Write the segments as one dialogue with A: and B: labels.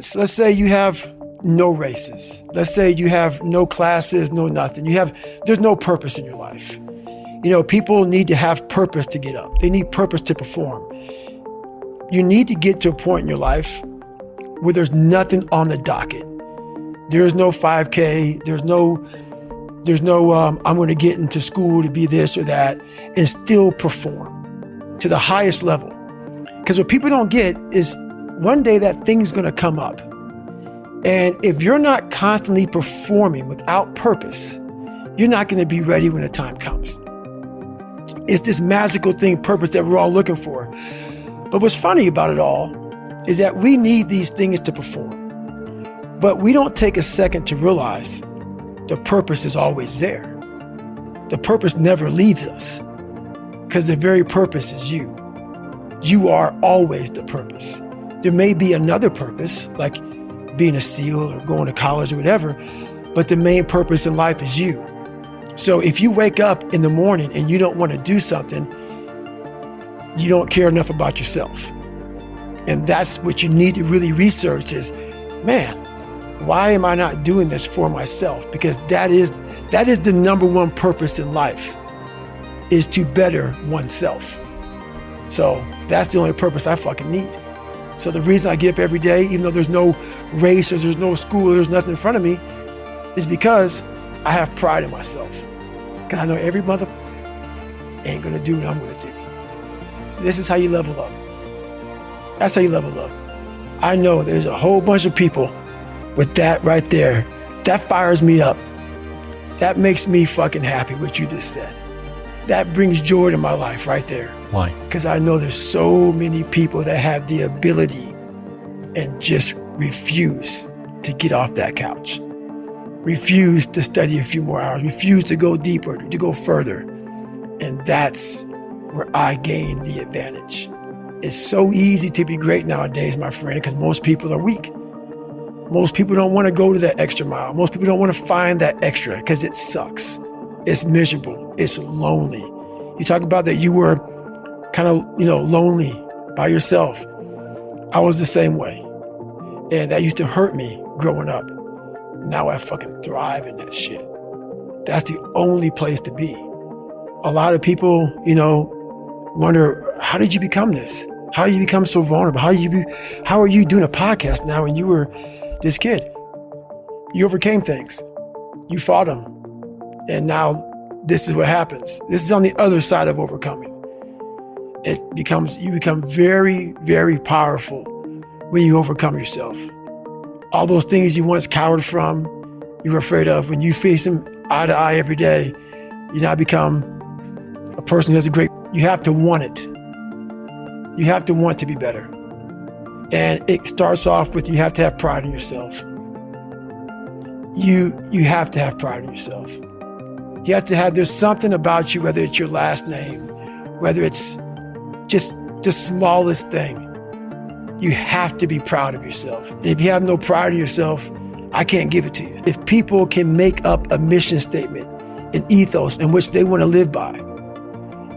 A: So let's say you have no races. Let's say you have no classes, no nothing. There's no purpose in your life. People need to have purpose to get up. They need purpose to perform. You need to get to a point in your life where there's nothing on the docket. There's no 5K. There's no I'm going to get into school to be this or that and still perform to the highest level. Because what people don't get is one day that thing's going to come up. And if you're not constantly performing without purpose, you're not going to be ready when the time comes. It's this magical thing, purpose, that we're all looking for. But what's funny about it all is that we need these things to perform. But we don't take a second to realize the purpose is always there. The purpose never leaves us because the very purpose is you. You are always the purpose. There may be another purpose, like being a SEAL or going to college or whatever, but the main purpose in life is you. So if you wake up in the morning and you don't want to do something, you don't care enough about yourself. And that's what you need to really research is, man, why am I not doing this for myself? Because that is the number one purpose in life, is to better oneself. So that's the only purpose I fucking need. So the reason I get up every day, even though there's no race or there's no school, or there's nothing in front of me, is because I have pride in myself. Because I know every mother ain't gonna do what I'm gonna do. So this is how you level up. That's how you level up. I know there's a whole bunch of people with that right there. That fires me up. That makes me fucking happy, what you just said. That brings joy to my life right there.
B: Why?
A: Because I know there's so many people that have the ability and just refuse to get off that couch. Refuse to study a few more hours. Refuse to go deeper, to go further. And that's where I gain the advantage. It's so easy to be great nowadays, my friend, because most people are weak. Most people don't want to go to that extra mile. Most people don't want to find that extra because it sucks. It's miserable. It's lonely. You talk about that you were kind of, lonely by yourself. I was the same way. And that used to hurt me growing up. Now I fucking thrive in that shit. That's the only place to be. A lot of people, wonder, how did you become this? How did you become so vulnerable? How are you doing a podcast now when you were this kid? You overcame things. You fought them. And now this is what happens. This is on the other side of overcoming. You become very, very powerful when you overcome yourself. All those things you once cowered from, you were afraid of, when you face them eye to eye every day, you now become a person who has you have to want it. You have to want to be better. And it starts off with, you have to have pride in yourself. You have to have pride in yourself. You have to have, there's something about you, whether it's your last name, whether it's just the smallest thing. You have to be proud of yourself. And if you have no pride in yourself, I can't give it to you. If people can make up a mission statement, an ethos in which they want to live by,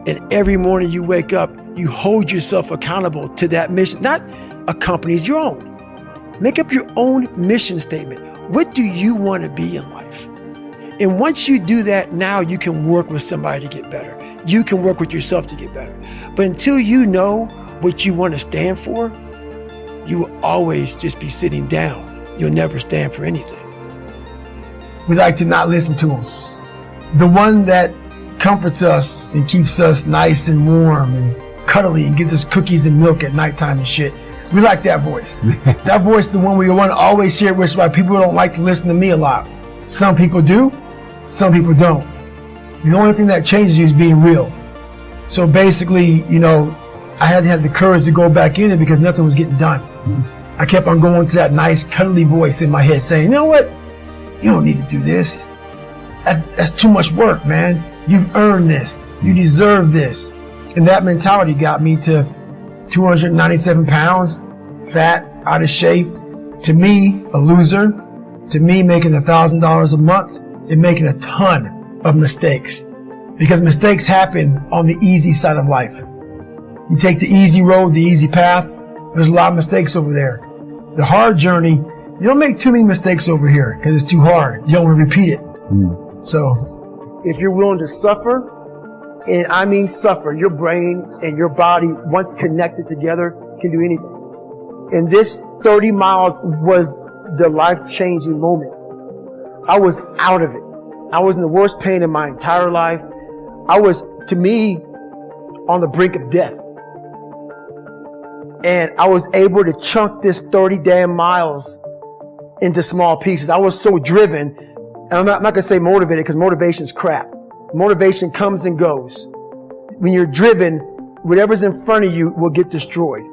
A: and every morning you wake up, you hold yourself accountable to that mission, not a company's, your own. Make up your own mission statement. What do you want to be in life? And once you do that, now you can work with somebody to get better. You can work with yourself to get better. But until you know what you want to stand for, you will always just be sitting down. You'll never stand for anything. We like to not listen to them. The one that comforts us and keeps us nice and warm and cuddly and gives us cookies and milk at nighttime and shit. We like that voice. That voice, the one we want to always hear, which is why people don't like to listen to me a lot. Some people do, some people don't. The only thing that changes you is being real. So basically, I had to have the courage to go back in it because nothing was getting done. I kept on going to that nice cuddly voice in my head saying, you know what? You don't need to do this. That's too much work, man. You've earned this. You deserve this. And that mentality got me to 297 pounds, fat, out of shape. To me, a loser. To me, making $1,000 a month and making a ton of mistakes. Because mistakes happen on the easy side of life. You take the easy road, the easy path, there's a lot of mistakes over there. The hard journey, you don't make too many mistakes over here because it's too hard. You don't want to repeat it. So if you're willing to suffer, and I mean suffer, your brain and your body, once connected together, can do anything. And this 30 miles was the life-changing moment. I was out of it. I was in the worst pain in my entire life. I was, to me, on the brink of death. And I was able to chunk this 30 damn miles into small pieces. I was so driven, and I'm not going to say motivated because motivation's crap. Motivation comes and goes. When you're driven, whatever's in front of you will get destroyed.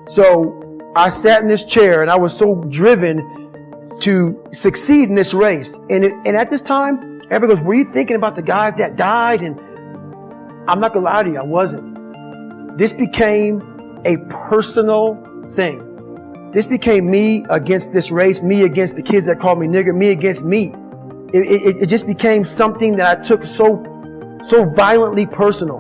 A: So I sat in this chair and I was so driven to succeed in this race. And at this time, everybody goes, were you thinking about the guys that died? And I'm not going to lie to you, I wasn't. This became a personal thing. This became me against this race, me against the kids that called me nigger, me against me. It just became something that I took so violently personal.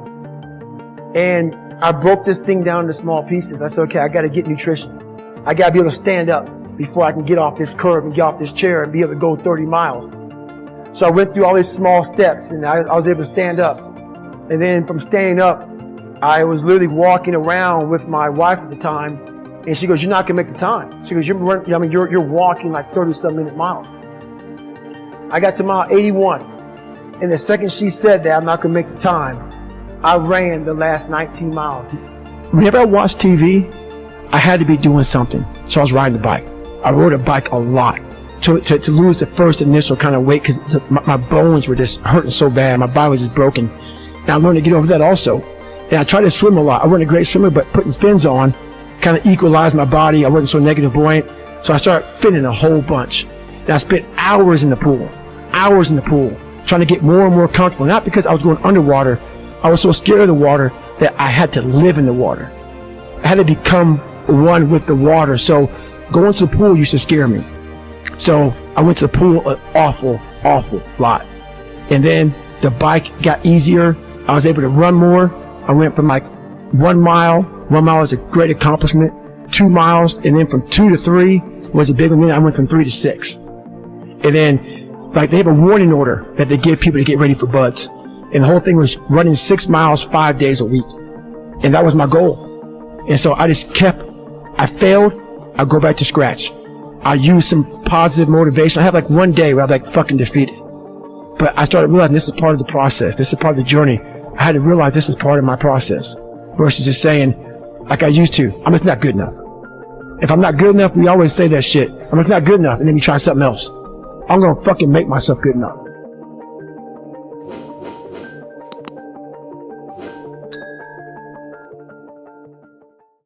A: And I broke this thing down into small pieces. I said, okay, I got to get nutrition. I got to be able to stand up before I can get off this curb and get off this chair and be able to go 30 miles. So I went through all these small steps and I was able to stand up. And then from standing up, I was literally walking around with my wife at the time. And she goes, you're not going to make the time. She goes, you're walking like 30-some minute miles. I got to mile 81. And the second she said that I'm not going to make the time, I ran the last 19 miles. Whenever I watched TV, I had to be doing something. So I was riding the bike. I rode a bike a lot to lose the first initial kind of weight because my bones were just hurting so bad. My body was just broken. And I learned to get over that also. And I tried to swim a lot. I wasn't a great swimmer, but putting fins on kind of equalized my body. I wasn't so negative buoyant. So I started finning a whole bunch. And I spent hours in the pool, trying to get more and more comfortable. Not because I was going underwater. I was so scared of the water that I had to live in the water. I had to become one with the water. So going to the pool used to scare me. So I went to the pool an awful lot. And then the bike got easier. I was able to run more. I went from like 1 mile. 1 mile was a great accomplishment. 2 miles. And then from 2 to 3 was a big one. Then I went from 3 to 6. And then like they have a warning order that they give people to get ready for buds. And the whole thing was running 6 miles 5 days a week. And that was my goal. And so I just I failed, I go back to scratch. I use some positive motivation. I have like one day where I'm like fucking defeated. But I started realizing this is part of the process. This is part of the journey. I had to realize this is part of my process versus just saying, like I used to, I'm just not good enough. If I'm not good enough, we always say that shit. I'm just not good enough. And then we try something else. I'm going to fucking make myself good enough.